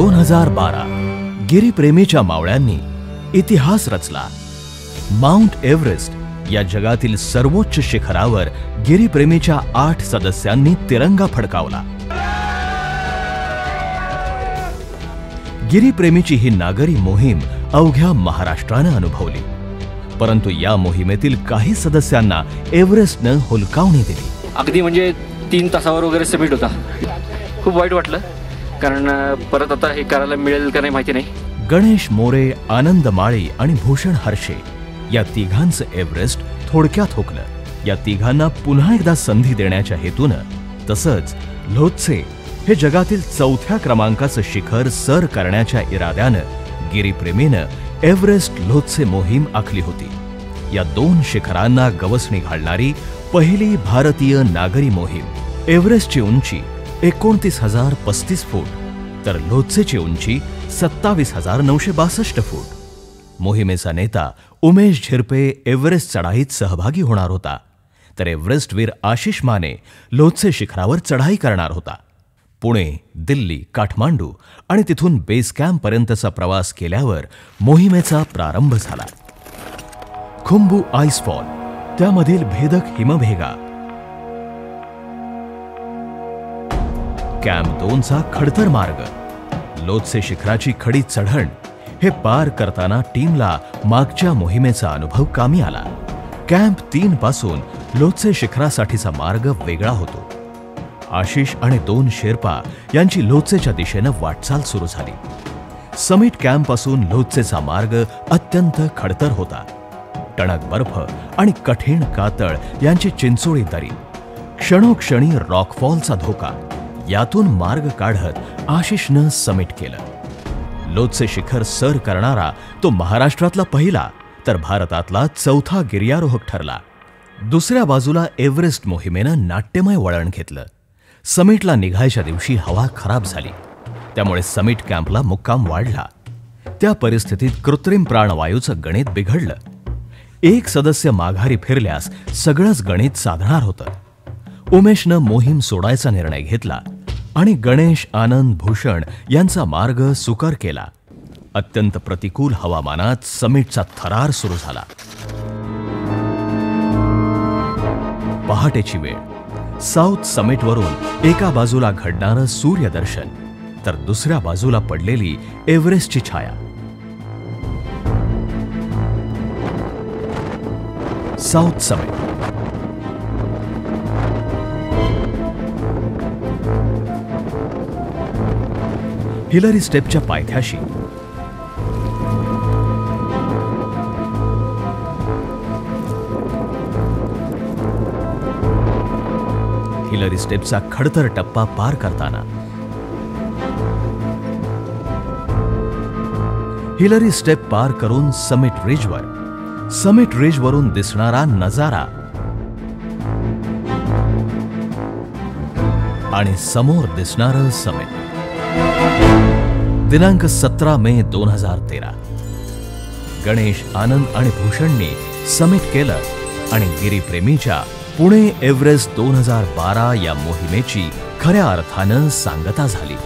2012 गिरीप्रेमीच्या मावळ्यांनी इतिहास रचला। Mount Everest या जगातील सर्वोच्च शिखरावर गिरीप्रेमीच्या 8 सदस्यांनी तिरंगा फडकावला। गिरीप्रेमीची ही नागरी मोहीम अवघ्या महाराष्ट्राने अनुभवली, परंतु या मोहिमेतील काही सदस्यांना एव्हरेस्टने हुलकावणी दिली। अगदी म्हणजे 3 तासावर वगैरे समिट होता। खूप वाईट वाटलं, कारण परत आता हे करायला मिळेल का नाही माहिती नाही। गणेश मोरे, आनंद माळी आणि भूषण हर्षे या तिघांचं एव्हरेस्ट थोडक्यात हुकलं। या तिघांना पुन्हा एकदा संधी देण्याच्या हेतूने, तसंच लोत्से हे जगातील 4थ्या क्रमांकाचं शिखर सर करण्याच्या इराद्यानं गिरीप्रेमीनं एव्हरेस्ट लोत्से मोहीम आखली होती। या 2 शिखरांना गवसणी घालणारी पहिली भारतीय नागरी मोहीम। एव्हरेस्टची उंची 29,035 फूट तर लोत्सेची उंची 27,962 फूट। मोहिमेचा नेता उमेश झिरपे एव्हरेस्ट चढाईत सहभागी होणार होता, तर एव्हरेस्टवीर आशिष माने लोत्से शिखरावर चढाई करणार होता। पुणे, दिल्ली, काठमांडू आणि तिथून बेस कॅम्प पर्यंतचा प्रवास केल्यावर मोहिमेचा प्रारंभ झाला। खुंबू आईसफॉल, त्यामधील भेदक हिमभेगा, कॅम्प 2चा खडतर मार्ग, लोत्से शिखराची खडी चढण हे पार करताना टीमला मागच्या मोहिमेचा अनुभव कामी आला। कॅम्प 3 पासून लोत्से शिखरासाठीचा मार्ग वेगळा होतो। आशिष आणि 2 शेर्पा यांची लोत्सेच्या दिशेने वाटचाल सुरू झाली। समिट कॅम्प पासून लोत्सेचा मार्ग अत्यंत खडतर होता। टणक बर्फ आणि कठीण कातळ यांची चिंचोळी दरी, क्षणोक्षणी रॉकफॉलचा धोका, यातून मार्ग काढत आशिषनं समिट केलं। लोत्से शिखर सर करणारा तो महाराष्ट्रातला पहिला तर भारतातला 4था गिर्यारोहक ठरला। दुसऱ्या बाजूला एव्हरेस्ट मोहिमेनं नाट्यमय वळण घेतलं। समिटला निघायच्या दिवशी हवा खराब झाली, त्यामुळे समिट कॅम्पला मुक्काम वाढला। त्या परिस्थितीत कृत्रिम प्राणवायूचं गणित बिघडलं। एक सदस्य माघारी फिरल्यास सगळंच गणित साधणार होतं। उमेशनं मोहीम सोडायचा निर्णय घेतला आणि गणेश, आनंद, भूषण यांचा मार्ग सुकर केला। अत्यंत प्रतिकूल हवामानात समिटचा थरार सुरू झाला। पहाटेची वेळ, साऊथ समिटवरून एका बाजूला घडणारं सूर्यदर्शन तर दुसऱ्या बाजूला पडलेली एव्हरेस्टची छाया। साऊथ समिट, हिलरी स्टेपच्या पायथ्याशी हिलरी स्टेपचा खडतर टप्पा पार करताना हिलरी स्टेप पार करून समिट रिजवरून दिसणारा नजारा आणि समोर दिसणारं समिट। दिनांक 17 मे 2013 गणेश, आनंद आणि भूषणनी समिट केलं आणि गिरीप्रेमीच्या पुणे एव्हरेस्ट 2012 या मोहिमेची खऱ्या अर्थानं सांगता झाली।